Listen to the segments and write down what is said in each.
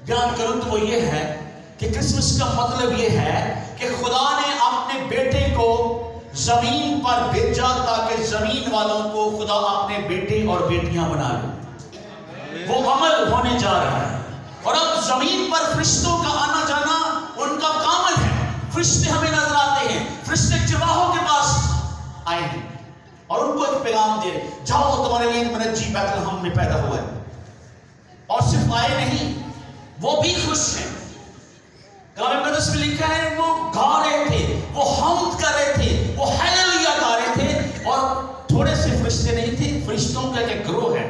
بیان کروں تو وہ یہ ہے کہ کرسمس کا مطلب یہ ہے کہ خدا نے اپنے بیٹے کو زمین پر بھیجا تاکہ زمین والوں کو خدا اپنے بیٹے اور بیٹیاں بنا لے. وہ عمل ہونے جا رہا ہے اور اب زمین پر فرشتوں کا آنا جانا ان کا کامل ہے. فرشتے ہمیں نظر آتے ہیں، فرشتے چراہوں کے پاس آئے ہیں اور ان کو ایک پیغام دے، جاؤ تمہارے لیے منجی بیت لحم میں پیدا ہوا ہے. اور صرف آئے نہیں، وہ بھی خوش ہیں. کلام مقدس میں لکھا ہے وہ گا رہے تھے، وہ حمد کر رہے تھے، وہ ہیلیلویا گا رہے تھے. اور تھوڑے سے فرشتے نہیں تھے، فرشتوں کا ایک گروہ ہے.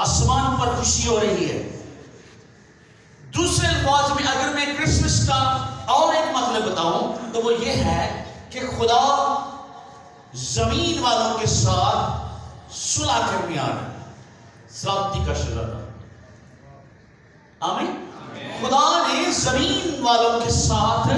آسمان پر خوشی ہو رہی ہے. دوسرے الفاظ میں اگر میں کرسمس کا اور ایک مطلب بتاؤں تو وہ یہ ہے کہ خدا زمین والوں کے ساتھ صلح کرنے آ رہا ہے. سلامتی کا شہزادہ. آمین. خدا نے زمین والوں کے ساتھ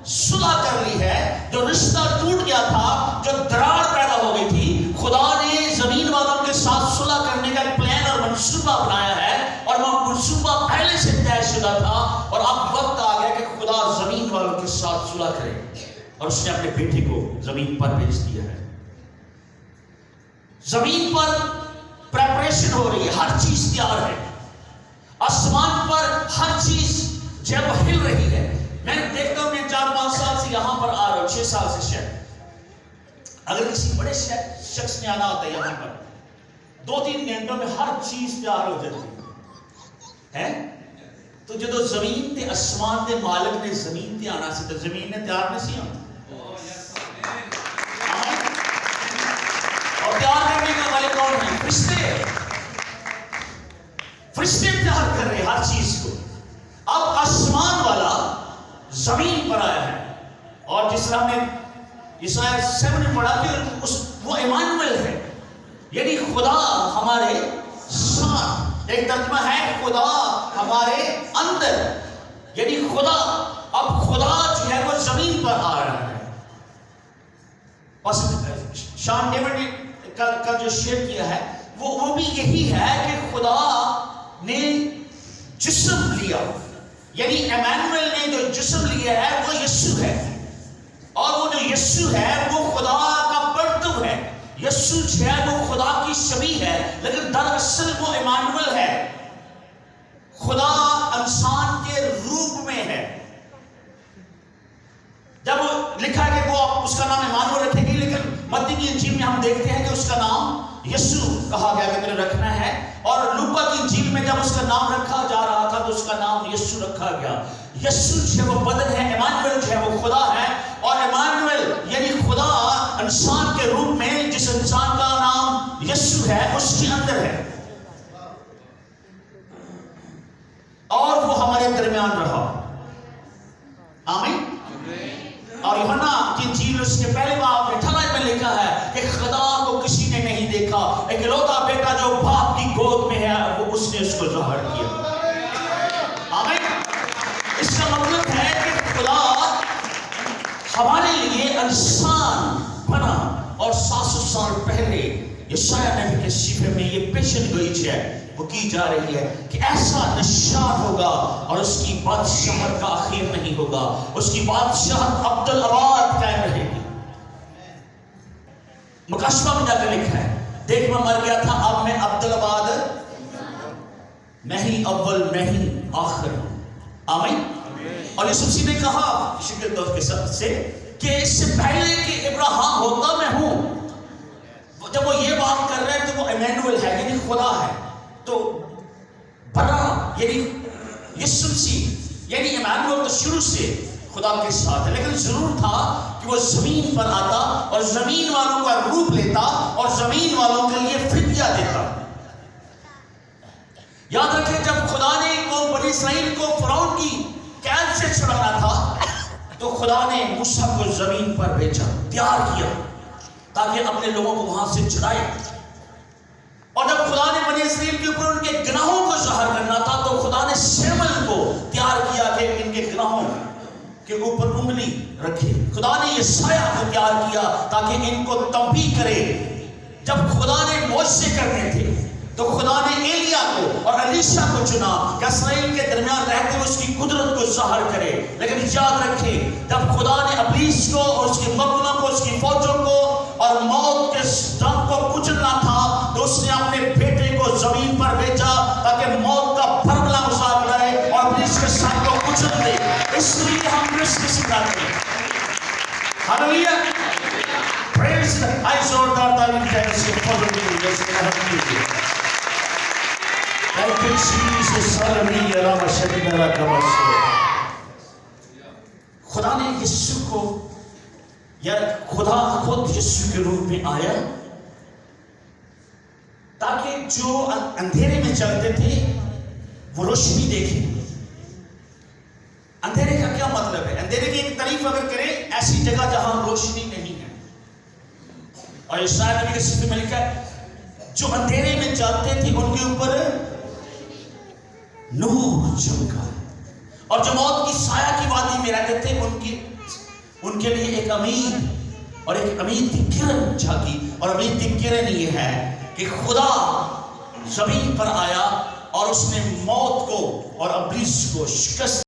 صلح کر لی ہے. جو رشتہ ٹوٹ گیا تھا، جو دراڑ پیدا ہو گئی تھی، خدا نے زمین والوں کے ساتھ صلح کرنے کا ایک پلان اور منصوبہ بنایا ہے. اور وہ منصوبہ پہلے سے طے شدہ تھا اور اب وقت آ گیا کہ خدا زمین والوں کے ساتھ صلح کرے. اور اس نے اپنے بیٹے کو زمین پر بھیج دیا ہے. زمین پر پریپریشن ہو رہی ہے، ہر چیز تیار ہے. آسمان پر ہر چیز جو وہ ہل رہی ہے. میں دیکھتا ہوں، میں 4-5 سال سے یہاں پر آ رہا ہوں، 6 سال سے شاید. اگر کسی بڑے شخص نے آنا ہوتا ہے یہاں پر 2-3 گھنٹوں میں ہر چیز تیار ہو جاتی ہے. تو جو زمین تے آسمان دے مالک نے زمین تے آنا سی تو زمین نے تیار نہیں سی آنا. اور تیار کرنے کا والے کون ہیں؟ فرشتے. فرشتے تیار کر رہے ہر چیز کو. اب آسمان والا زمین پر آیا ہے. اور جس طرح ہم نے یسایہ 7 میں پڑھا کہ وہ ایمانویل ہے، یعنی خدا ہمارے ساتھ. ایک ترجمہ ہے خدا ہمارے اندر، یعنی خدا اب خدا جو ہے وہ زمین پر آ رہا ہے. شان ڈیوڈ نے کا جو شیئر کیا ہے وہ بھی یہی ہے کہ خدا نے جسم لیا، یعنی ایمانویل نے جو جسم لیا ہے وہ یسوع ہے. اور وہ جو یسوع ہے وہ خدا کا پرتو ہے. یسوع جو ہے وہ خدا کی شبیہ ہے، لیکن دراصل وہ ایمانویل ہے. خدا انسان کے روپ میں ہے. جب لکھا ہے کہ وہ اس کا نام ایمانویل رکھے گی، لیکن متی کی انجیل میں ہم دیکھتے ہیں کہ اس کا نام یسوع کہا گیا کہ تمہیں رکھنا ہے. اور لوکا کی انجیل میں جب اس کا نام رکھا جا رہا تھا تو اس کا نام یسوع رکھا گیا. یسوع جو ہے وہ بدن ہے، ایمانویل جو ہے وہ خدا ہے. اور ایمانویل یعنی خدا انسان کے روپ میں، جس انسان کا نام یسوع ہے اس کے اندر ہے اور وہ ہمارے درمیان رہا. آمین. اور یوحنا کی انجیل اس کے پہلے باب 18 میں لکھا ہے کہ خدا کو کسی نے نہیں دیکھا، ایک اکلوتا بیٹا جو باپ کی گود میں ہے وہ اس نے اس کو ظاہر کیا. آمین. اس کا مطلب ہے کہ خدا ہمارے لیے انسان بنا. اور 700 سال پہلے یشعیاء نبی کے شفے میں یہ پیشن گوئی جو ہے وہ کی جا رہی ہے کہ ایسا نشان ہوگا اور اس کی بادشاہت کا آخر نہیں ہوگا. اس کی بادشاہت عبدالآباد قائم رہے گی. مکاشفہ میں جا کر لکھا ہے، دیکھ میں مر گیا تھا، اب میں عبدالآباد، میں ہی اول میں ہی آخر ہوں. آمین. اور یسوع مسیح نے کہا شکل دوست کے ساتھ سے کہ اس سے پہلے کہ ابراہیم ہوتا میں ہوں. جب وہ یہ بات کر رہے ہیں تو وہ ایمانویل ہے، یعنی خدا ہے. تو بنا یعنی یسوع مسیح یعنی ایمانویل تو شروع سے خدا کے ساتھ ہے، لیکن ضرور تھا کہ وہ زمین پر آتا اور زمین والوں کا روپ لیتا اور زمین والوں کے لیے فدیہ دیتا. یاد رکھیں جب خدا نے بنی اسرائیل کو فرعون کی قید سے چھڑانا تھا تو خدا نے موسیٰ کو زمین پر بھیجا، تیار کیا تاکہ اپنے لوگوں کو وہاں سے چھڑائے. اور جب خدا نے بنی اسرائیل کے اوپر ان کے گناہوں کو ظاہر کرنا تھا تو خدا نے شمل کو تیار کیا کہ ان کے گناہوں کے اوپر انگلی رکھے. خدا نے یسایہ کو تیار کیا تاکہ ان کو تنبیہ کرے. جب خدا نے معجزے کرنے تھے تو خدا نے ایلیا کو اور الیشا کو چنا کہ اسرائیل کے درمیان رہتے ہوئے اس کی قدرت کو ظاہر کرے. لیکن یاد رکھیں جب خدا نے ابلیس کو اور اس کے مقبولوں کو اس کی فوجوں کو اور موت کے ڈنگ کو کچلنا تھا تو اس نے اپنے بیٹے کو زمین پر بھیجا تاکہ موت کا پھربلا مذاق لائے اور ابلیس کے سر کو کچل دے. اس لیے ہم کرسمس مناتے ہیں. ہاللیلویا. پریز آئی زوردار تعلیم چاہیے اس کے فضل کی وجہ سے رحمت کیجیے. Thank you Jesus. Hallelujah. Rama Shadina Rakamase. خدا نے یسوع کو یا خدا خود یسوع کے روپ میں آیا تاکہ جو اندھیرے میں چلتے تھے وہ روشنی دیکھیں. اندھیرے کا کیا مطلب ہے؟ اندھیرے کی ایک تعریف اگر کریں ایسی جگہ جہاں روشنی نہیں ہے. اور عیسائی نبی کے صفحے میں لکھا ہے جو اندھیرے میں چلتے تھے ان کے اوپر نور چمکا. اور جو موت کی سایہ کی وادی میں رہتے تھے ان کے لیے ایک امید اور ایک امید کی کرن جھاگی. اور امید کی کرن یہ ہے کہ خدا زمین پر آیا اور اس نے موت کو اور ابلیس کو شکست